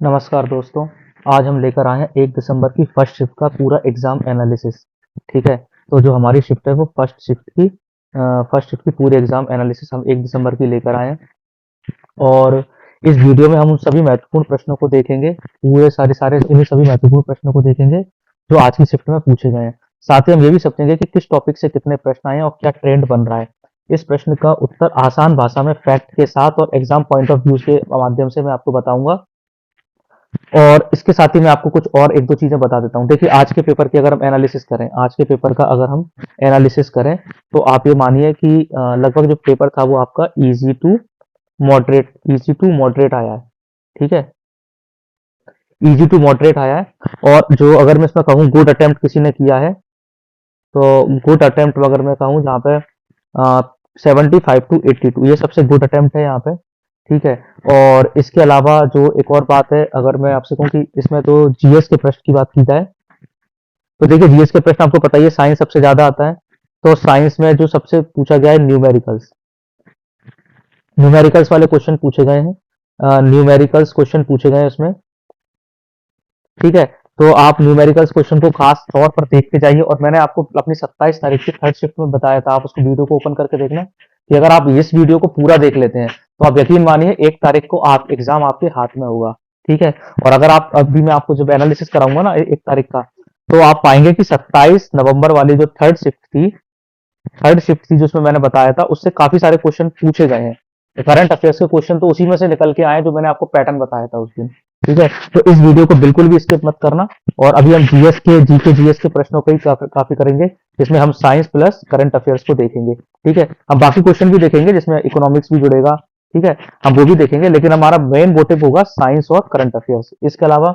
नमस्कार दोस्तों। आज हम लेकर आए हैं 1 दिसंबर की फर्स्ट शिफ्ट का पूरा एग्जाम एनालिसिस। ठीक है। तो जो हमारी शिफ्ट है वो फर्स्ट शिफ्ट की पूरी एग्जाम एनालिसिस हम 1 दिसंबर की लेकर आए हैं। और इस वीडियो में हम उन सभी महत्वपूर्ण प्रश्नों को देखेंगे। पूरे सारे सारे उन्हीं सभी महत्वपूर्ण प्रश्नों को देखेंगे जो आज की शिफ्ट में पूछे गए हैं। साथ ही हम ये भी समझेंगे कि किस टॉपिक से कितने प्रश्न आए हैं और क्या ट्रेंड बन रहा है। इस प्रश्न का उत्तर आसान भाषा में फैक्ट के साथ और एग्जाम पॉइंट ऑफ व्यू के माध्यम से मैं आपको बताऊंगा। और इसके साथ ही मैं आपको कुछ और एक दो चीजें बता देता हूँ। देखिए, आज के पेपर की अगर हम एनालिसिस करें, आज के पेपर का अगर हम एनालिसिस करें तो आप ये मानिए कि लगभग जो पेपर था वो आपका इजी टू मॉडरेट आया है। ठीक है, इजी टू मॉडरेट आया है। और जो अगर मैं इसमें कहूँ गुड अटेम्प्ट किसी ने किया है, तो गुड अटेम्प्ट अगर मैं कहूँ जहाँ पे 75 to 82 ये सबसे गुड अटेम्प्ट है यहाँ पे। ठीक है। और इसके अलावा जो एक और बात है, अगर मैं आपसे कहूँ कि इसमें तो जीएस के प्रश्न की बात की जाए तो देखिए, जीएस के प्रश्न आपको पता ही है, साइंस सबसे ज्यादा आता है। तो साइंस में जो सबसे पूछा गया है न्यूमेरिकल्स, न्यूमेरिकल्स वाले क्वेश्चन पूछे गए हैं। न्यूमेरिकल्स क्वेश्चन पूछे गए हैं उसमें। ठीक है। तो आप न्यूमेरिकल्स क्वेश्चन को खास तौर पर देख के जाइए। और मैंने आपको अपनी 27 तारीख की थर्ड शिफ्ट में बताया था, आप उसको वीडियो को ओपन करके देखना कि अगर आप इस वीडियो को पूरा देख लेते हैं तो आप यकीन मानिए 1 तारीख को आप एग्जाम आपके हाथ में होगा। ठीक है। और अगर आप अभी मैं आपको जब एनालिसिस कराऊंगा ना 1 तारीख का, तो आप पाएंगे कि 27 नवंबर वाली जो थर्ड शिफ्ट थी जो उसमें मैंने बताया था, उससे काफी सारे क्वेश्चन पूछे गए हैं। करंट अफेयर्स के क्वेश्चन तो उसी में से निकल के आए जो मैंने आपको पैटर्न बताया था उस दिन। ठीक है। तो इस वीडियो को बिल्कुल भी स्किप मत करना। और अभी हम जीएस के प्रश्नों पे ही काफी करेंगे, जिसमें हम साइंस प्लस करंट अफेयर्स को देखेंगे। ठीक है। हम बाकी क्वेश्चन भी देखेंगे जिसमें इकोनॉमिक्स भी जुड़ेगा। ठीक है, हम वो भी देखेंगे, लेकिन हमारा मेन मोटिव होगा साइंस और करंट अफेयर्स। इसके अलावा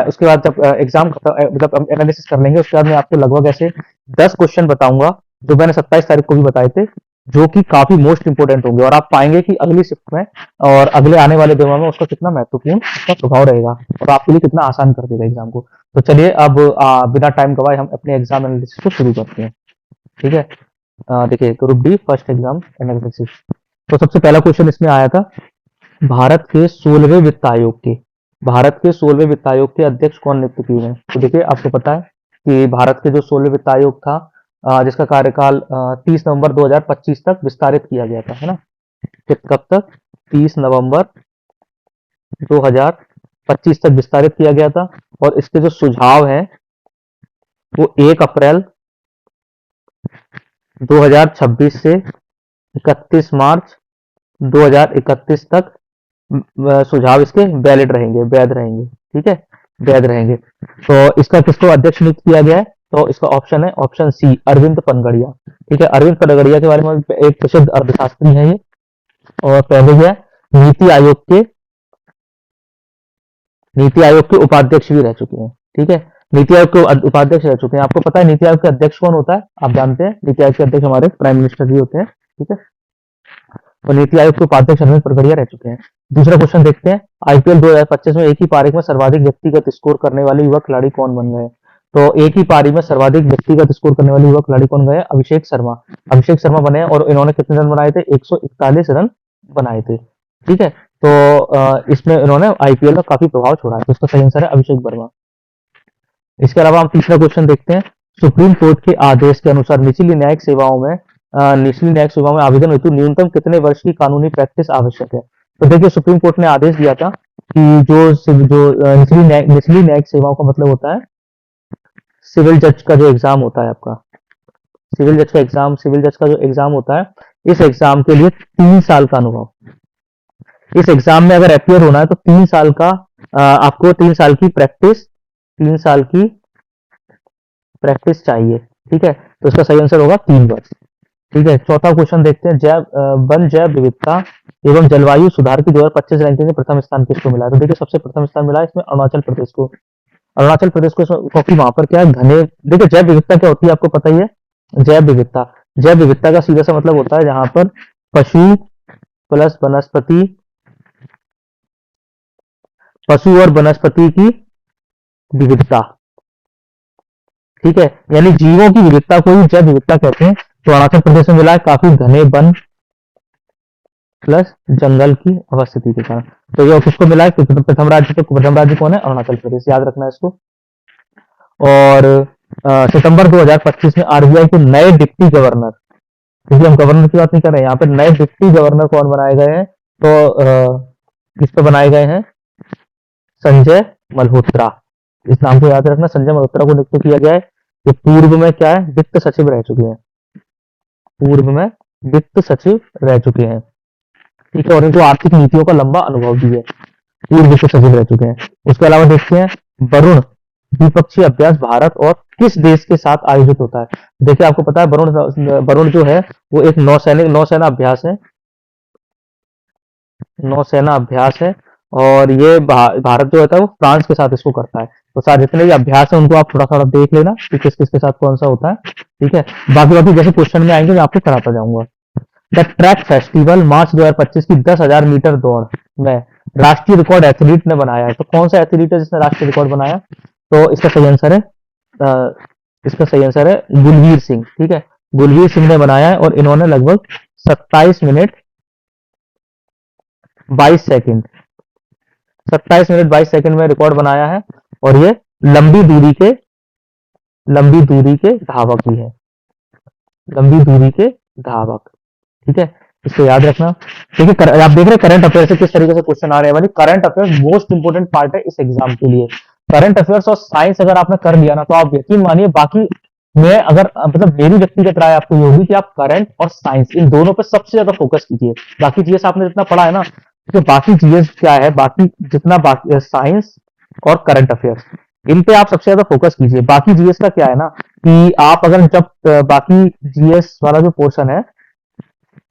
उसके बाद जब एग्जाम मतलब हम एनालिसिस कर लेंगे, उसके बाद मैं आपको लगभग ऐसे 10 क्वेश्चन बताऊंगा जो मैंने 27 तारीख को भी बताए थे, जो कि काफी मोस्ट इंपोर्टेंट होंगे। और आप पाएंगे कि अगली शिफ्ट में और अगले आने वाले दिनों में उसका कितना महत्वपूर्ण उसका प्रभाव रहेगा और आपके लिए कितना आसान कर देगा एग्जाम को। तो चलिए अब बिना टाइम गवाए हम अपने एग्जाम एनालिसिस को शुरू करते हैं। ठीक है। देखिए, group D first exam analysis. तो सबसे पहला क्वेश्चन इसमें आया था, भारत के 16वें वित्त आयोग के भारत के 16वें वित्त आयोग के अध्यक्ष कौन नियुक्त किए हैं। तो देखिए, आपको पता है कि भारत के जो 16वें वित्त आयोग था, जिसका कार्यकाल 30 नवंबर 2025 तक विस्तारित किया गया था, है ना। कब तक? 30 नवंबर 2025 तक विस्तारित किया गया था। और इसके जो सुझाव हैं वो 1 अप्रैल 2026 से 31 मार्च 2031 तक सुझाव इसके वैध रहेंगे। ठीक है, वैध रहेंगे। तो इसका किसको अध्यक्ष नियुक्त किया गया है? तो इसका ऑप्शन है ऑप्शन सी, अरविंद पनगड़िया। ठीक है, अरविंद पनगड़िया के बारे में एक प्रसिद्ध अर्थशास्त्री है ये। और पहले यह नीति आयोग के नीति आयोग के उपाध्यक्ष भी रह चुके हैं। ठीक है, नीति आयोग के उपाध्यक्ष रह चुके हैं। आपको पता है नीति आयोग के अध्यक्ष कौन होता है? आप जानते हैं नीति आयोग के अध्यक्ष हमारे प्राइम मिनिस्टर जी होते हैं। ठीक है, और नीति आयोग के उपाध्यक्ष अरविंद पनगड़िया रह चुके हैं। दूसरा क्वेश्चन देखते हैं, आईपीएल 2025 में एक ही पारी में सर्वाधिक व्यक्तिगत स्कोर करने वाले युवा खिलाड़ी कौन बन गए? तो एक ही पारी में सर्वाधिक व्यक्तिगत स्कोर करने वाले युवा खिलाड़ी कौन गए? अभिषेक शर्मा। अभिषेक शर्मा बने और इन्होंने कितने रन बनाए थे? 141 रन बनाए थे। ठीक है। तो इसमें इन्होंने आईपीएल का काफी प्रभाव छोड़ा है। तो इसका सही आंसर है अभिषेक वर्मा। इसके अलावा हम तीसरा क्वेश्चन देखते हैं, सुप्रीम कोर्ट के आदेश के अनुसार निचली न्यायिक सेवाओं में आवेदन हेतु न्यूनतम कितने वर्ष की कानूनी प्रैक्टिस आवश्यक है? तो देखिए, सुप्रीम कोर्ट ने आदेश दिया था कि निचली न्यायिक सेवाओं का मतलब होता है सिविल जज का जो एग्जाम होता है आपका, सिविल जज का जो एग्जाम होता है, इस एग्जाम के लिए 3 साल का अनुभव। इस एग्जाम में अगर अपियर होना है तो 3 साल का आपको 3 साल की प्रैक्टिस 3 साल की प्रैक्टिस चाहिए। ठीक है, तो इसका सही आंसर होगा 3 वर्ष। ठीक है, चौथा क्वेश्चन देखते हैं, वन जैव विविधता एवं जलवायु सुधार की 2025 रैंकिंग में प्रथम स्थान किसको मिला है? तो देखिए, सबसे प्रथम स्थान मिला है इसमें अरुणाचल प्रदेश को। क्योंकि वहां पर क्या है, घने। देखिए, जैव विविधता क्या होती है आपको पता ही है। जैव विविधता का सीधा सा मतलब होता है जहां पर पशु प्लस वनस्पति पशु और वनस्पति की विविधता। ठीक है, यानी जीवों की विविधता को ही जैव विविधता कहते हैं। तो अरुणाचल प्रदेश में मिला है काफी घने वन, प्लस जंगल की अवस्थिति के कारण। तो ये किसको मिला है? क्योंकि प्रथम राज्य, तो प्रथम राज्य कौन है? अरुणाचल प्रदेश, याद रखना है इसको। और सितंबर 2025 में आरबीआई के नए डिप्टी गवर्नर, क्योंकि हम गवर्नर की बात नहीं कर रहे हैं यहाँ पे, नए डिप्टी गवर्नर कौन बनाए गए हैं? तो किस पे बनाए गए हैं? संजय मल्होत्रा। इस नाम को याद रखना, संजय मल्होत्रा को नियुक्त किया गया है। ये पूर्व में क्या है? वित्त सचिव रह चुके हैं, पूर्व में वित्त सचिव रह चुके हैं, ठीक है, और इनको आर्थिक नीतियों का लंबा अनुभव भी है, पूर्व वित्त सचिव रह चुके हैं। उसके अलावा देखते हैं वरुण द्विपक्षीय अभ्यास भारत और किस देश के साथ आयोजित होता है? देखिए आपको पता है वरुण जो है वो एक नौसेना अभ्यास है, नौसेना अभ्यास है। और ये भारत जो होता है वो फ्रांस के साथ इसको करता है। तो सारे जितने भी अभ्यास है उनको आप थोड़ा थोड़ा देख लेना कि किस किस के साथ कौन सा होता है, ठीक है। बाकी बाकी जैसे क्वेश्चन में आएंगे मैं आपको कराता जाऊंगा। द ट्रैक फेस्टिवल मार्च 2025 की 10,000 मीटर दौड़ में राष्ट्रीय रिकॉर्ड एथलीट ने बनाया है। तो कौन सा एथलीट है जिसने राष्ट्रीय रिकॉर्ड बनाया? तो इसका सही आंसर है इसका सही आंसर है गुलवीर सिंह, ठीक है। गुलवीर सिंह ने बनाया है और इन्होंने लगभग 27 मिनट 22 सेकंड 27 मिनट 22 सेकंड में रिकॉर्ड बनाया है। और ये लंबी दूरी के लंबी दूरी के धावक ही है, लंबी दूरी के धावक, ठीक है। इसको याद रखना। देखिए आप देख रहे हैं करंट अफेयर से किस तरीके से क्वेश्चन आ रहे हैं। वाली current affair most important part है इस एग्जाम के लिए। करंट अफेयर्स और साइंस अगर आपने कर लिया ना तो आप यकीन मानिए, बाकी मैं अगर मतलब मेरी व्यक्तिगत राय आपको ये होगी कि आप करंट और साइंस इन दोनों पे सबसे ज्यादा फोकस कीजिए। बाकी जीएस आपने जितना पढ़ा है ना, तो बाकी जीएस क्या है, बाकी जितना बाकी साइंस और करंट अफेयर्स इन पे आप सबसे ज्यादा फोकस कीजिए। बाकी जीएस का क्या है ना कि आप अगर जब बाकी जीएस वाला जो पोर्शन है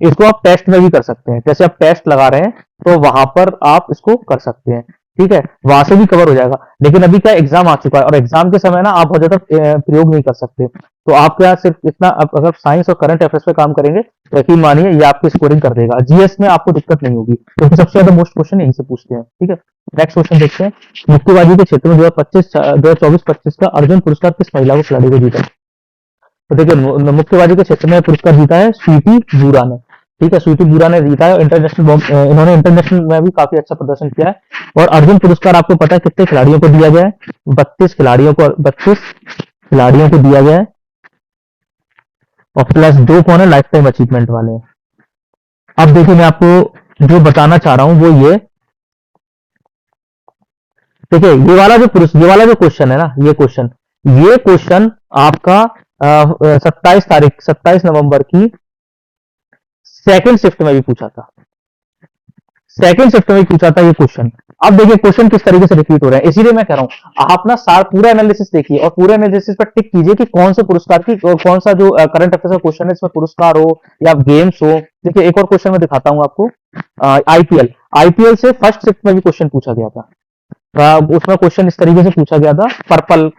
इसको आप टेस्ट में भी कर सकते हैं। जैसे आप टेस्ट लगा रहे हैं तो वहां पर आप इसको कर सकते हैं, ठीक है, वहां से भी कवर हो जाएगा। लेकिन अभी क्या एग्जाम आ चुका है और एग्जाम के समय ना आप बहुत ज्यादा प्रयोग नहीं कर सकते। तो आप क्या सिर्फ इतना अगर साइंस और करंट अफेयर्स पे काम करेंगे तो यकीन मानिए ये आपकी स्कोरिंग कर देगा। जीएस में आपको दिक्कत नहीं होगी क्योंकि सबसे ज्यादा मोस्ट क्वेश्चन यहीं से पूछते हैं, ठीक है। नेक्स्ट क्वेश्चन देखते हैं। मुक्केबाजी के क्षेत्र में 2024-25 का अर्जुन पुरस्कार किस महिला को खिलाड़ी को जीता? तो देखिए मुक्केबाजी के क्षेत्र में पुरस्कार जीता है स्वीटी बूरा ने, ठीक है। स्वीटी बूरा ने जीता है। इन्होंने इंटरनेशनल में भी काफी अच्छा प्रदर्शन किया है। और अर्जुन पुरस्कार आपको पता है कितने खिलाड़ियों को दिया गया है? 32 खिलाड़ियों को दिया गया है। और प्लस 2 कौन है? लाइफ टाइम अचीवमेंट वाले हैं। अब देखिए मैं आपको जो बताना चाह रहा हूं वो देखिए ये वाला जो क्वेश्चन है ना, ये क्वेश्चन आपका 27 नवंबर की सेकंड शिफ्ट में भी पूछा था, सेकंड शिफ्ट में भी पूछा था ये क्वेश्चन। अब देखिए क्वेश्चन किस तरीके से रिपीट हो रहा है, इसीलिए मैं कह रहा हूं आप ना सार पूरा एनालिसिस देखिए और पूरे एनालिसिस पर टिक कीजिए कि कौन से पुरस्कार की कौन सा जो करंट अफेयर्स का क्वेश्चन है इसमें पुरस्कार हो या गेम्स हो। देखिए एक और क्वेश्चन मैं दिखाता हूं आपको। आईपीएल आईपीएल से फर्स्ट शिफ्ट में भी क्वेश्चन पूछा गया था। उसमें क्वेश्चन इस तरीके से पूछा गया था, पर्पल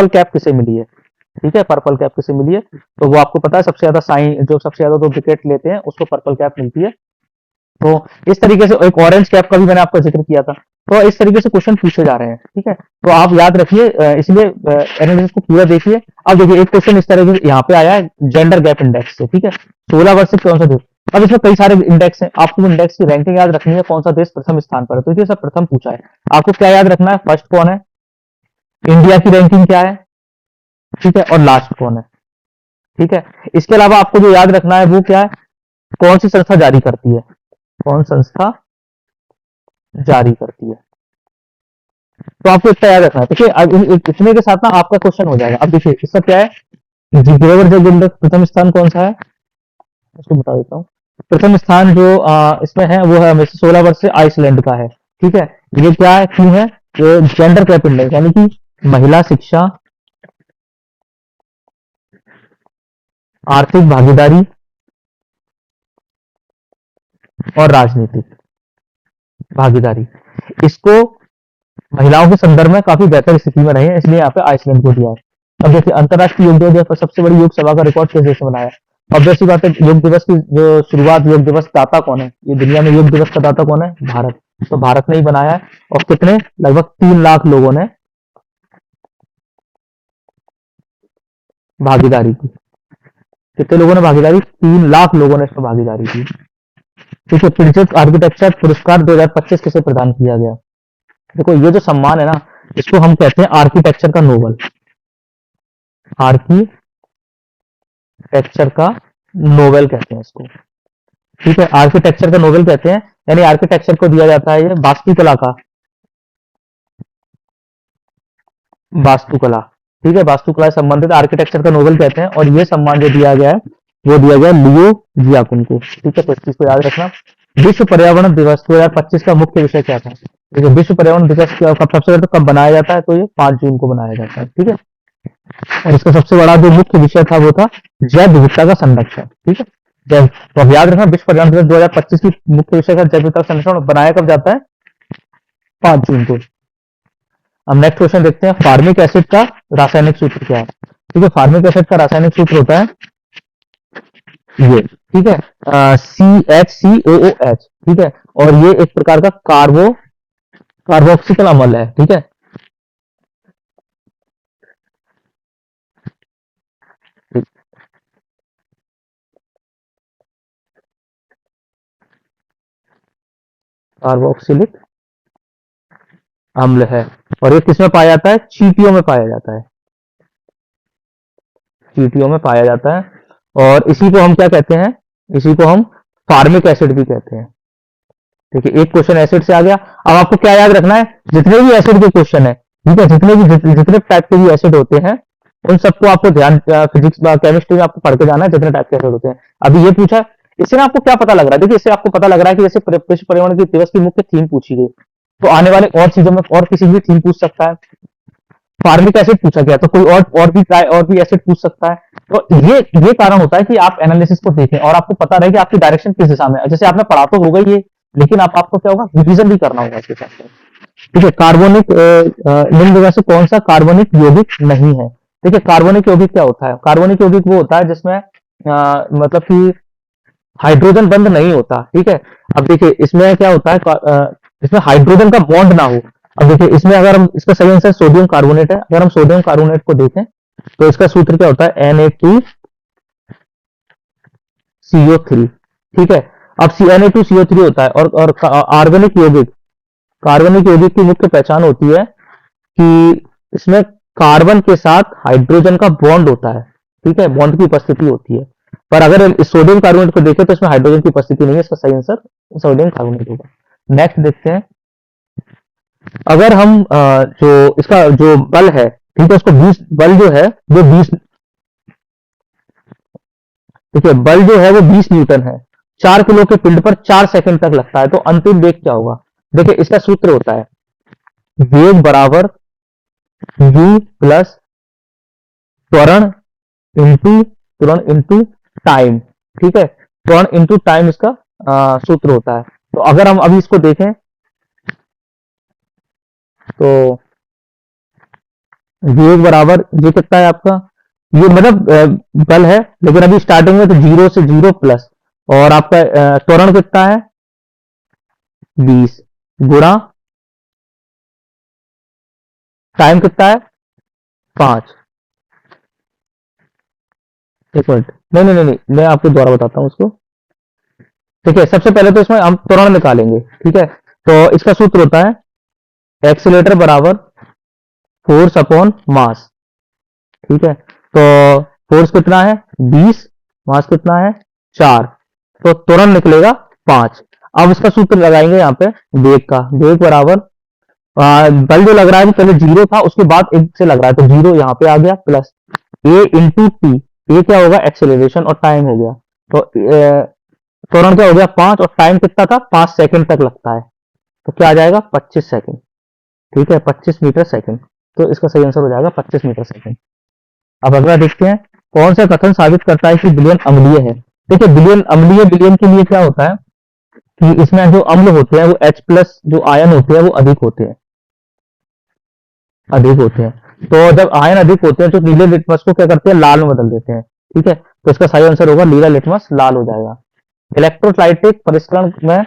कैप किसे मिली है, ठीक है, पर्पल कैप किसे मिली है? तो वो आपको पता है सबसे ज्यादा जो सबसे ज्यादा 2 विकेट लेते हैं उसको पर्पल कैप मिलती है। तो इस तरीके से एक ऑरेंज कैप का भी मैंने आपको जिक्र किया था। तो इस तरीके से क्वेश्चन पूछे जा रहे हैं, ठीक है। तो आप याद रखिए, इसलिए एनालिसिस को पूरा देखिए। अब देखिए एक क्वेश्चन इस तरीके से यहाँ पे आया है जेंडर गैप इंडेक्स से, ठीक है, 16 वर्ष से कौन सा देश। अब इसमें कई सारे इंडेक्स हैं, आपको इंडेक्स की रैंकिंग याद रखनी है, कौन सा देश प्रथम स्थान पर है। तो ये सब प्रथम पूछा है, आपको क्या याद रखना है? फर्स्ट कौन है, इंडिया की रैंकिंग क्या है, ठीक है, और लास्ट कौन है, ठीक है। इसके अलावा आपको जो याद रखना है वो क्या है, कौन सी संस्था जारी करती है, कौन संस्था जारी करती है। तो आपको इतना याद रखना है। देखिए अब इतने के साथ ना आपका क्वेश्चन हो जाएगा। अब देखिए इसका क्या है, ग्लोबल जग इंडेक्स प्रथम स्थान कौन सा है, उसको बता देता हूँ। प्रथम स्थान जो इसमें है वो है हमेशा 16 वर्ष से आइसलैंड का है, ठीक है। ये क्या है, क्यों है? ये जेंडर गैप इंडेक्स यानी कि महिला शिक्षा, आर्थिक भागीदारी और राजनीतिक भागीदारी, इसको महिलाओं के संदर्भ में काफी बेहतर स्थिति में रहे हैं, इसलिए यहाँ पे आइसलैंड को दिया है। अब देखिए अंतर्राष्ट्रीय योग दिवस पर सबसे बड़ी योग सभा का रिकॉर्ड किस देश ने बनाया है? ऑब्वियस सी बात है, योग दिवस की जो शुरुआत, योग दिवस दाता कौन है, ये दुनिया में योग दिवस का दाता कौन है? भारत। तो भारत ने ही बनाया है। और कितने, लगभग 3 लाख लोगों ने भागीदारी की, कितने लोगों ने भागीदारी, 3 लाख लोगों ने इसमें भागीदारी की। ठीक है, प्रिंसेस आर्किटेक्चर पुरस्कार 2025 किसे प्रदान किया गया? देखो ये जो सम्मान है ना, इसको हम कहते हैं आर्किटेक्चर का नोबल, आर्किटेक्चर का नोबेल कहते हैं इसको। ठीक है, आर्किटेक्चर का नोबेल कहते हैं, यानी आर्किटेक्चर को दिया जाता है ये वास्तुकला का, वास्तुकला। ठीक है, वास्तुकला से संबंधित आर्किटेक्चर का नोबेल कहते हैं, और ये सम्मान जो दिया गया है वो दिया गया लियो जियाकुन को। ठीक है, तो इस चीज को याद रखना। विश्व पर्यावरण दिवस 2025 का मुख्य विषय क्या था? ठीक है, विश्व पर्यावरण दिवस कब सबसे पहले कब बनाया जाता है? तो ये 5 जून को बनाया जाता है। ठीक है, और इसका सबसे बड़ा जो मुख्य विषय था वो था जैव विविधता का संरक्षण। ठीक है, जैव, तो अब याद रखना विश्व पर्यावरण दिवस 2025 की मुख्य विषय का जैव विविधता का संरक्षण, बनाया कब जाता है? 5 जून को। अब नेक्स्ट क्वेश्चन देखते हैं, फार्मिक एसिड का रासायनिक सूत्र क्या है? ठीक है, फार्मिक एसिड का रासायनिक सूत्र होता है ये। ठीक है, CHCOOH। ठीक है, और ये एक प्रकार का कार्बोक्सिल अम्ल है। ठीक है, कार्बोक्सिलिक अम्ल है, और ये किसमें पाया जाता है? चींटियों में पाया जाता है, चींटियों में पाया जाता है। और इसी को हम क्या कहते हैं? इसी को हम फार्मिक एसिड भी कहते हैं। ठीक है, एक क्वेश्चन एसिड से आ गया। अब आपको क्या याद रखना है, जितने भी एसिड के क्वेश्चन है, ठीक है, जितने टाइप के भी एसिड होते हैं उन सबको आपको ध्यान, फिजिक्स केमिस्ट्री में आपको पढ़ के जाना है जितने टाइप के एसिड होते हैं। अभी ये पूछा, इससे ना आपको क्या पता लग रहा है? देखिए, इससे आपको पता लग रहा है कि जैसे विश्व पर्यावरण की दिवस की मुख्य थीम पूछी गई, तो आने वाले और चीजों में और किसी भी थीम पूछ सकता है। फार्मिक एसिड पूछा गया तो कोई और भी एसिड पूछ सकता है। तो ये कारण होता है कि आप एनालिसिस को देखें और आपको पता रहे कि आपकी डायरेक्शन किस दिशा में है। जैसे आपने पढ़ा तो होगा ही ये, लेकिन आपको क्या होगा, रिवीजन भी करना होगा इसके साथ। ठीक है, कार्बोनिक निम्न में से कौन सा कार्बनिक यौगिक नहीं है? ठीक है, कार्बनिक यौगिक क्या होता है? कार्बनिक यौगिक वो होता है जिसमें मतलब कि हाइड्रोजन बंद नहीं होता। ठीक है, अब देखिए इसमें क्या होता है, इसमें हाइड्रोजन का बॉन्ड ना हो। अब देखिए इसमें अगर हम, इसका सही आंसर सोडियम कार्बोनेट है। अगर हम सोडियम कार्बोनेट को देखें तो इसका सूत्र क्या होता है? Na2CO3। ठीक है, अब Na2CO3 होता है, और कार्बनिक यौगिक की मुख्य पहचान होती है कि इसमें कार्बन के साथ हाइड्रोजन का बॉन्ड होता है। ठीक है, बॉन्ड की उपस्थिति होती है। पर अगर इस सोडियम कार्बोनेट को देखें तो इसमें हाइड्रोजन की उपस्थिति नहीं है। इसका सही आंसर सोडियम कार्बोनेट होगा। नेक्स्ट देखते हैं, अगर हम जो इसका जो बल है, ठीक है, उसको 20 बल जो है वो 20, ठीक है, बल जो है वो 20 न्यूटन है। 4 किलो के पिंड पर 4 सेकंड तक लगता है, तो अंतिम वेग क्या होगा? देखिए इसका सूत्र होता है वेग बराबर u प्लस त्वरण इंटू टाइम। ठीक है, त्वरण इंटू टाइम इसका सूत्र होता है। तो अगर हम अभी इसको देखें तो वेग बराबर ये कितना है आपका, ये मतलब बल है, लेकिन अभी स्टार्टिंग में तो 0 से 0 प्लस, और आपका त्वरण कितना है? 20 गुणा टाइम कितना है? 5। एक मिनट, नहीं, मैं आपको दोबारा बताता हूं उसको। ठीक है, सबसे पहले तो इसमें हम त्वरण निकालेंगे। ठीक है, तो इसका सूत्र होता है एक्सीलेटर बराबर फोर्स अपॉन मास। ठीक है, तो फोर्स कितना है? 20, मास कितना है? 4, तो त्वरण निकलेगा 5। अब इसका सूत्र लगाएंगे यहाँ पे वेग का। वेग बराबर बल जो लग रहा है वो पहले 0 था, उसके बाद 1 से लग रहा है, तो 0 यहाँ पे आ गया, प्लस a इंटू टी। ये क्या होगा? एक्सेलरेशन, और टाइम हो गया। तो त्वरण क्या हो गया? 5, और टाइम कितना था? 5 सेकंड तक लगता है, तो क्या आ जाएगा? 25 सेकंड। ठीक है, 25 मीटर सेकंड। तो इसका सही आंसर हो जाएगा 25 मीटर सेकंड। अब अगला देखते हैं, कौन सा कथन साबित करता है कि विलयन अम्लीय है? देखिए विलयन के लिए क्या होता है कि इसमें जो अम्ल होते हैं वो H प्लस जो आयन होते हैं वो अधिक होते हैं, तो जब आयन अधिक होते हैं तो नीले लिटमस को क्या करते हैं? लाल में बदल देते हैं। ठीक है, तो इसका सही आंसर होगा नीला लिटमस लाल हो जाएगा। इलेक्ट्रोलाइटिक परिष्करण में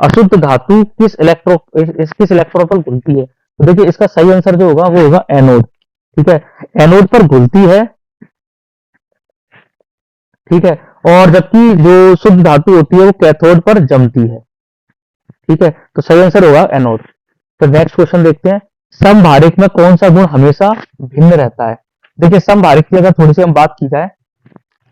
अशुद्ध धातु किस इलेक्ट्रोड पर घुलती है? तो देखिए इसका सही आंसर जो होगा वो होगा एनोड। ठीक है, एनोड पर घुलती है ठीक है। और जबकि जो शुद्ध धातु होती है वो कैथोड पर जमती है। ठीक है, तो सही आंसर होगा एनोड। तो नेक्स्ट क्वेश्चन देखते हैं, समभारिक में कौन सा गुण हमेशा भिन्न रहता है। देखिए समभारिक की अगर थोड़ी सी हम बात की जाए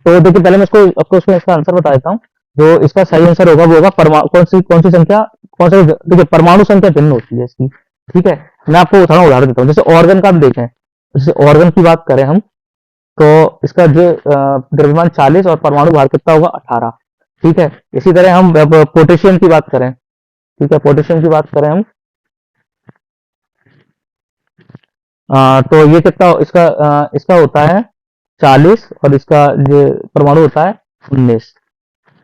तो देखिए पहले मैं इसको आपको इसका आंसर बता देता हूँ। जो इसका सही आंसर होगा वो होगा परमाणु, कौन सी संख्या, कौन सा, देखिए परमाणु संख्या भिन्न होती है इसकी। ठीक है, मैं आपको थोड़ा उदाहरण देता हूँ। जैसे ऑर्गन का हम देखें, जैसे ऑर्गन की बात करें हम, तो इसका जो द्रव्यमान 40 और परमाणु भार कितना होगा 18। ठीक है, इसी तरह हम पोटेशियम की बात करें। ठीक है, पोटेशियम की बात करें हम, तो ये कितना इसका होता है 40 और इसका जो परमाणु होता है 19।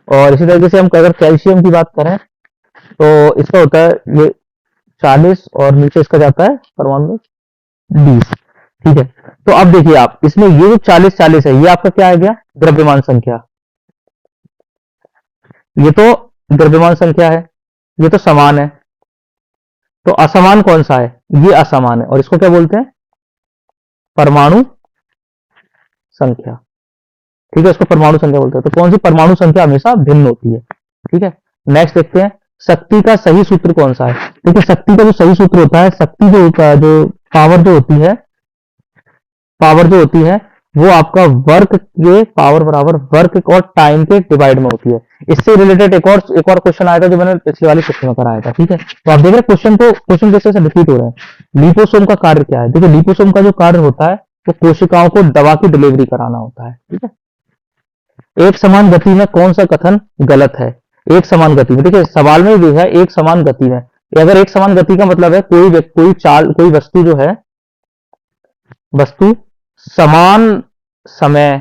और इसी तरीके से हम अगर कैल्शियम की बात करें तो इसका होता है ये 40 और नीचे इसका जाता है परमाणु 20। ठीक है, तो अब देखिए आप इसमें ये जो 40-40 है ये आपका क्या आ गया, द्रव्यमान संख्या। ये तो द्रव्यमान संख्या है, ये तो समान है। तो असमान कौन सा है, ये असमान है और इसको क्या बोलते हैं, परमाणु संख्या। ठीक है, इसको परमाणु संख्या बोलते हैं। तो कौन सी परमाणु संख्या हमेशा भिन्न होती है। ठीक है, नेक्स्ट देखते हैं, शक्ति का सही सूत्र कौन सा है। देखिए शक्ति का जो सही सूत्र होता है, शक्ति जो पावर जो होती है, पावर जो होती है वो आपका वर्क के पावर बराबर वर्क और टाइम के डिवाइड में होती है। इससे रिलेटेड एक और क्वेश्चन आया था जो मैंने पिछली वाली सेक्शन में कराया था। ठीक है, तो आप देख रहे हैं क्वेश्चन जैसे रिपीट हो रहे हैं। लिपोसोम का कार्य क्या है, देखिए लिपोसोम का जो कार्य होता है वो कोशिकाओं को दवा की डिलीवरी कराना होता है। ठीक है, एक समान गति में कौन सा कथन गलत है। एक समान गति में, देखिए सवाल में ही देखा है एक समान गति में, अगर एक समान गति का मतलब है कोई वस्तु जो है, वस्तु समान समय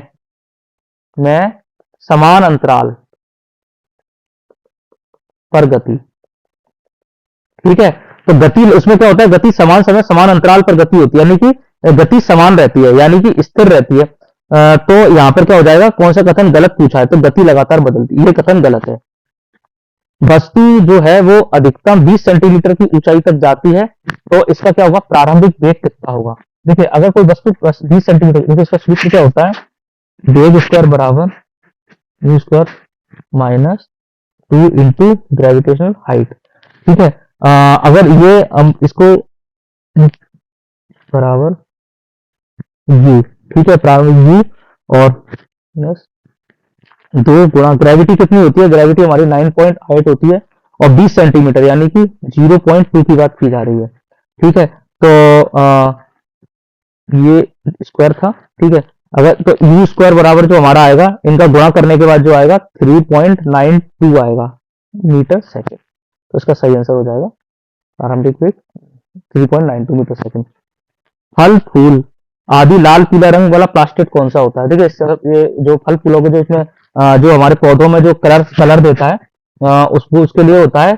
में समान अंतराल पर गति। ठीक है, तो गति उसमें क्या होता है, गति समान समय समान अंतराल पर गति होती है, यानी कि गति समान रहती है, यानी कि स्थिर रहती है। तो यहां पर क्या हो जाएगा, कौन सा कथन गलत पूछा है, तो गति लगातार बदलती है, ये कथन गलत है। वस्तु जो है वो अधिकतम 20 सेंटीमीटर की ऊंचाई तक जाती है, तो इसका क्या होगा, प्रारंभिक वेग कितना होगा। देखिए अगर कोई वस्तु 20 सेंटीमीटर, देखिए इसका सूत्र क्या होता है, वेग स्क्वायर बराबर you square minus 2 into gravitational height. ठीक है, अगर ये हम इसको बराबर यू, ठीक है, प्रारंभिक यू और प्लस 2 गुणा ग्रेविटी कितनी होती है, ग्रेविटी हमारी 9.8 होती है और 20 सेंटीमीटर यानी कि 0.2 की बात की जा रही है। ठीक है, तो ये स्क्वायर था। ठीक है, अगर तो यू स्क्वायर बराबर जो हमारा आएगा, इनका गुणा करने के बाद जो आएगा 3.92 आएगा मीटर सेकेंड। तो इसका सही आंसर हो जाएगा प्रारंभिक वेग 3.92 मीटर सेकेंड। फल फूल आदि लाल पीला रंग वाला प्लास्टिक कौन सा होता है। देखिए ये जो फल फूलों के जो इसमें जो हमारे पौधों में जो कलर देता है, उसको उसके लिए होता है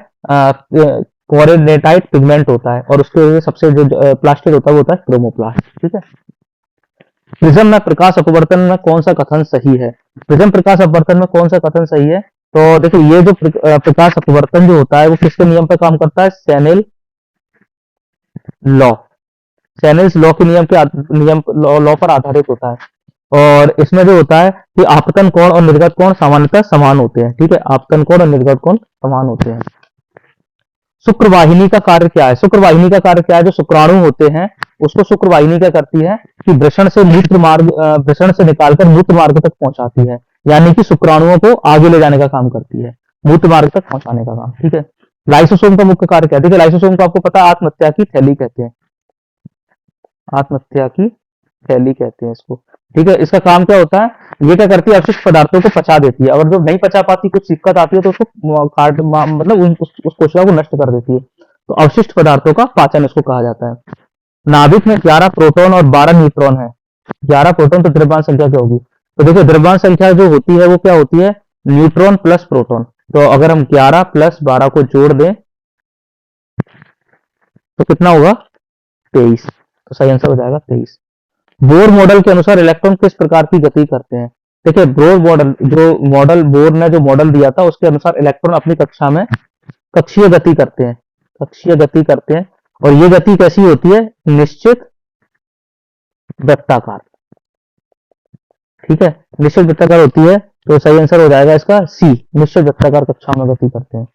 कोऑर्डिनेटाइट पिगमेंट होता है, और उसके लिए सबसे जो प्लास्टिक होता है वो होता है क्रोमोप्लास्ट। ठीक है, प्रिज्म में प्रकाश अपवर्तन में कौन सा कथन सही है। प्रिज्म प्रकाश अपवर्तन में कौन सा कथन सही है, तो देखिए ये जो प्रकाश अपवर्तन जो होता है वो किसके नियम पर काम करता है, सेनेल लॉ, सेनेल्स लॉ के नियम लॉ पर आधारित होता है। और इसमें जो होता है कि आपतन कोण और निर्गत कोण सामान्यतः समान होते हैं। ठीक है, आपतन कोण और निर्गत कोण समान होते हैं। शुक्रवाहिनी का कार्य क्या है, शुक्रवाहिनी का कार्य क्या है, जो शुक्राणु होते हैं उसको शुक्रवाहिनी क्या करती है कि वृषण से निकालकर मूत्र मार्ग तक पहुंचाती है, यानी कि शुक्राणुओं को आगे ले जाने का काम करती है, मूत्र मार्ग तक पहुंचाने का काम। ठीक है, लाइसोसोम का मुख्य कार्य क्या है, देखिए लाइसोसोम को आपको पता है आत्महत्या की थैली कहते हैं, आत्महत्या की थैली कहते हैं इसको। ठीक है, इसका काम क्या होता है, ये क्या करती है, अवशिष्ट पदार्थों को पचा देती है, अगर जो नहीं पचा पाती, कुछ दिक्कत आती है तो उसको मतलब उस कोशिका को नष्ट कर देती है। तो अवशिष्ट पदार्थों का पाचन इसको कहा जाता है। नाभिक में 11 प्रोटॉन और 12 न्यूट्रॉन है। 11 प्रोटॉन, तो द्रव्यमान संख्या क्या होगी, तो देखिए द्रव्यमान संख्या जो होती है वो क्या होती है, न्यूट्रॉन प्लस प्रोटॉन। तो अगर हम 11 प्लस 12 को जोड़ दें तो कितना होगा 23, तो सही आंसर हो जाएगा 23। बोर मॉडल के अनुसार इलेक्ट्रॉन किस प्रकार की गति करते हैं। देखिए बोर ने जो मॉडल दिया था उसके अनुसार इलेक्ट्रॉन अपनी कक्षा में कक्षीय गति करते हैं, कक्षीय गति करते हैं। और ये गति कैसी होती है, निश्चित वृत्ताकार। ठीक है, निश्चित वृत्ताकार होती है, तो सही आंसर हो जाएगा इसका सी, निश्चित वृत्ताकार कक्षा में गति करते हैं।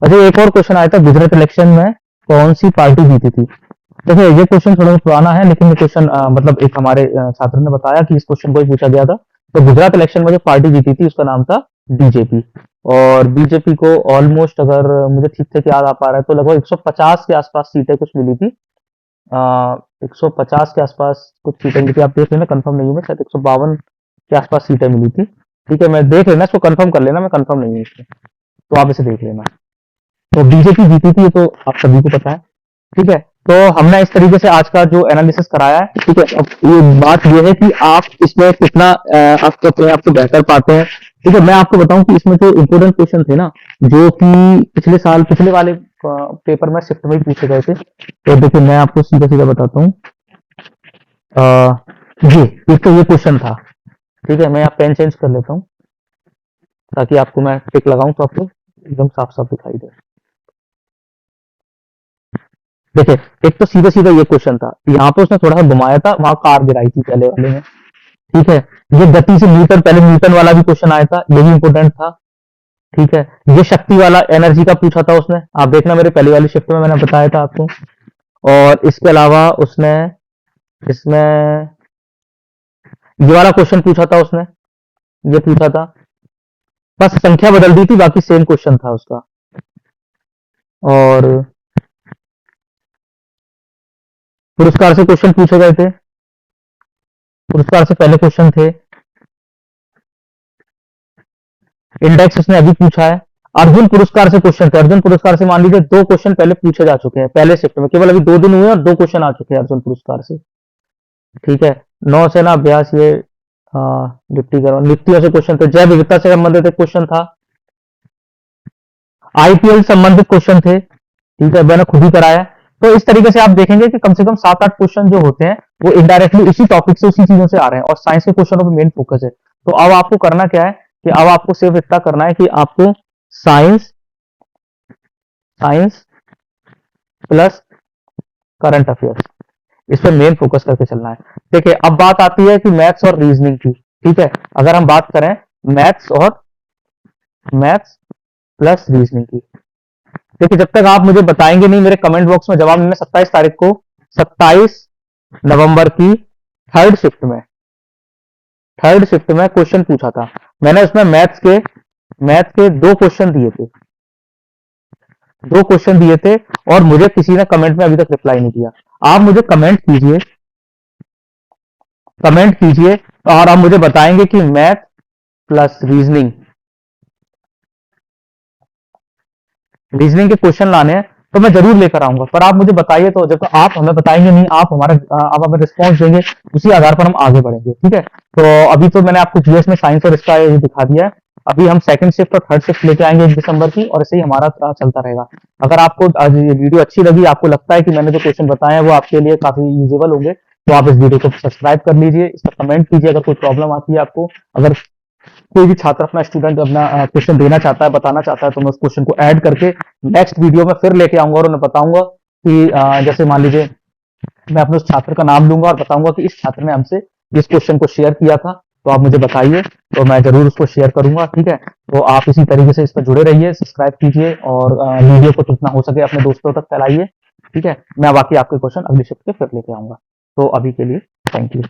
अच्छा, एक और क्वेश्चन आया था, गुजरात इलेक्शन में कौन सी पार्टी जीती थी। देखिए ये क्वेश्चन थोड़ा पुराना है, लेकिन ये क्वेश्चन मतलब एक हमारे छात्र ने बताया कि इस क्वेश्चन को ही पूछा गया था। तो गुजरात इलेक्शन में जो पार्टी जीती थी उसका नाम था बीजेपी। और बीजेपी को ऑलमोस्ट, अगर मुझे ठीक से याद आ पा रहा है, तो लगभग 150 के आसपास सीटें कुछ मिली थी। 150 के आसपास कुछ सीटें मिली थी, आप देख लेना, कंफर्म नहीं हूँ मैं, शायद 152 के आसपास सीटें मिली थी। ठीक है, मैं देख लेना, इसको कंफर्म कर लेना, मैं कंफर्म नहीं हूँ इसमें, तो आप इसे देख लेना। तो बीजेपी जीती थी, ये तो आप सभी को पता है। ठीक है, तो हमने इस तरीके से आज का जो एनालिसिस कराया है। ठीक है, अब ये बात ये है कि आप इसमें कितना आप अपने आप को बेहतर पाते हैं। ठीक है, मैं आपको बताऊं कि इसमें जो इम्पोर्टेंट क्वेश्चन थे ना, जो कि पिछले साल पिछले वाले पेपर में शिफ्ट में ही पूछे गए थे, तो देखिए मैं आपको सीधा सीधा बताता हूँ। ये एक तो ये क्वेश्चन था। ठीक है, मैं यहाँ पेन चेंज कर लेता हूँ ताकि आपको मैं टिक लगाऊं तो आपको एकदम साफ साफ दिखाई दे। देखिए, एक तो सीधा सीधा ये क्वेश्चन था, यहाँ पे उसने थोड़ा सा घुमाया था, वहां कार गिराई थी पहले वाले में। ठीक है, ये गति से न्यूटन, पहले न्यूटन वाला भी क्वेश्चन आया था, ये भी इंपॉर्टेंट था। ठीक है, ये शक्ति वाला एनर्जी का पूछा था उसने, आप देखना मेरे पहले वाली शिफ्ट में मैंने बताया था आपको। और इसके अलावा उसने इसमें ये वाला क्वेश्चन पूछा था उसने, ये पूछा था, बस संख्या बदल दी थी, बाकी सेम क्वेश्चन था उसका। और पुरस्कार से क्वेश्चन पूछे गए थे, पुरस्कार से पहले क्वेश्चन थे। इंडेक्स उसने अभी पूछा है। अर्जुन पुरस्कार से क्वेश्चन थे, अर्जुन पुरस्कार से मान लीजिए 2 क्वेश्चन पहले पूछे जा चुके हैं, पहले शिफ्ट में केवल अभी 2 दिन हुए और 2 क्वेश्चन आ चुके हैं अर्जुन पुरस्कार से। ठीक है, नौसेना अभ्यास, ये डिप्टीकरण, नीतियों से क्वेश्चन थे, जैव विविधता से संबंधित एक क्वेश्चन था, आईपीएल संबंधित क्वेश्चन थे। ठीक है, मैंने खुद ही कराया। तो इस तरीके से आप देखेंगे कि कम से कम 7-8 क्वेश्चन जो होते हैं वो इनडायरेक्टली इसी टॉपिक से, उसी चीजों से आ रहे हैं, और साइंस के क्वेश्चनों पर मेन फोकस है। तो अब आपको करना क्या है कि अब आपको सिर्फ इतना करना है कि आपको science science plus current affairs, इस पर मेन फोकस करके चलना है। देखिए, अब बात आती है कि मैथ्स और रीजनिंग की। ठीक है, अगर हम बात करें मैथ्स प्लस रीजनिंग की, देखिए जब तक आप मुझे बताएंगे नहीं, मेरे कमेंट बॉक्स में जवाब, मैंने 27 तारीख को 27 नवंबर की थर्ड शिफ्ट में क्वेश्चन पूछा था मैंने, उसमें मैथ्स के 2 क्वेश्चन दिए थे, 2 क्वेश्चन दिए थे, और मुझे किसी ने कमेंट में अभी तक रिप्लाई नहीं किया। आप मुझे कमेंट कीजिए और आप मुझे बताएंगे कि मैथ प्लस रीजनिंग के क्वेश्चन लाने हैं, तो मैं जरूर लेकर आऊंगा, पर आप मुझे बताइए। तो जब तक आप हमें बताएंगे नहीं, आप हमें रिस्पॉन्स देंगे, उसी आधार पर हम आगे बढ़ेंगे। ठीक है, तो अभी तो मैंने आपको जीएस में साइंस और इसका ये दिखा दिया है। अभी हम सेकंड शिफ्ट और थर्ड शिफ्ट लेके आएंगे 1 दिसंबर की, और ऐसे ही हमारा चलता रहेगा। अगर आपको आज ये वीडियो अच्छी लगी, आपको लगता है कि मैंने जो क्वेश्चन बताए हैं वो आपके लिए काफी यूजेबल होंगे, तो आप इस वीडियो को सब्सक्राइब कर लीजिए, इसका कमेंट कीजिए अगर कोई प्रॉब्लम आती है आपको। अगर कोई भी छात्र अपना स्टूडेंट अपना क्वेश्चन देना चाहता है, बताना चाहता है, तो मैं उस क्वेश्चन को ऐड करके नेक्स्ट वीडियो में फिर लेके आऊंगा, और उन्हें बताऊंगा कि जैसे मान लीजिए मैं अपने उस छात्र का नाम लूंगा और बताऊंगा कि इस छात्र ने हमसे इस क्वेश्चन को शेयर किया था, तो आप मुझे बताइए, तो मैं जरूर उसको शेयर करूंगा। ठीक है, तो आप इसी तरीके से इस पर जुड़े रहिए, सब्सक्राइब कीजिए, और वीडियो को जितना हो सके अपने दोस्तों तक फैलाइए। ठीक है, मैं बाकी आपके क्वेश्चन अगली शिफ्ट पे फिर लेके आऊंगा। तो अभी के लिए थैंक यू।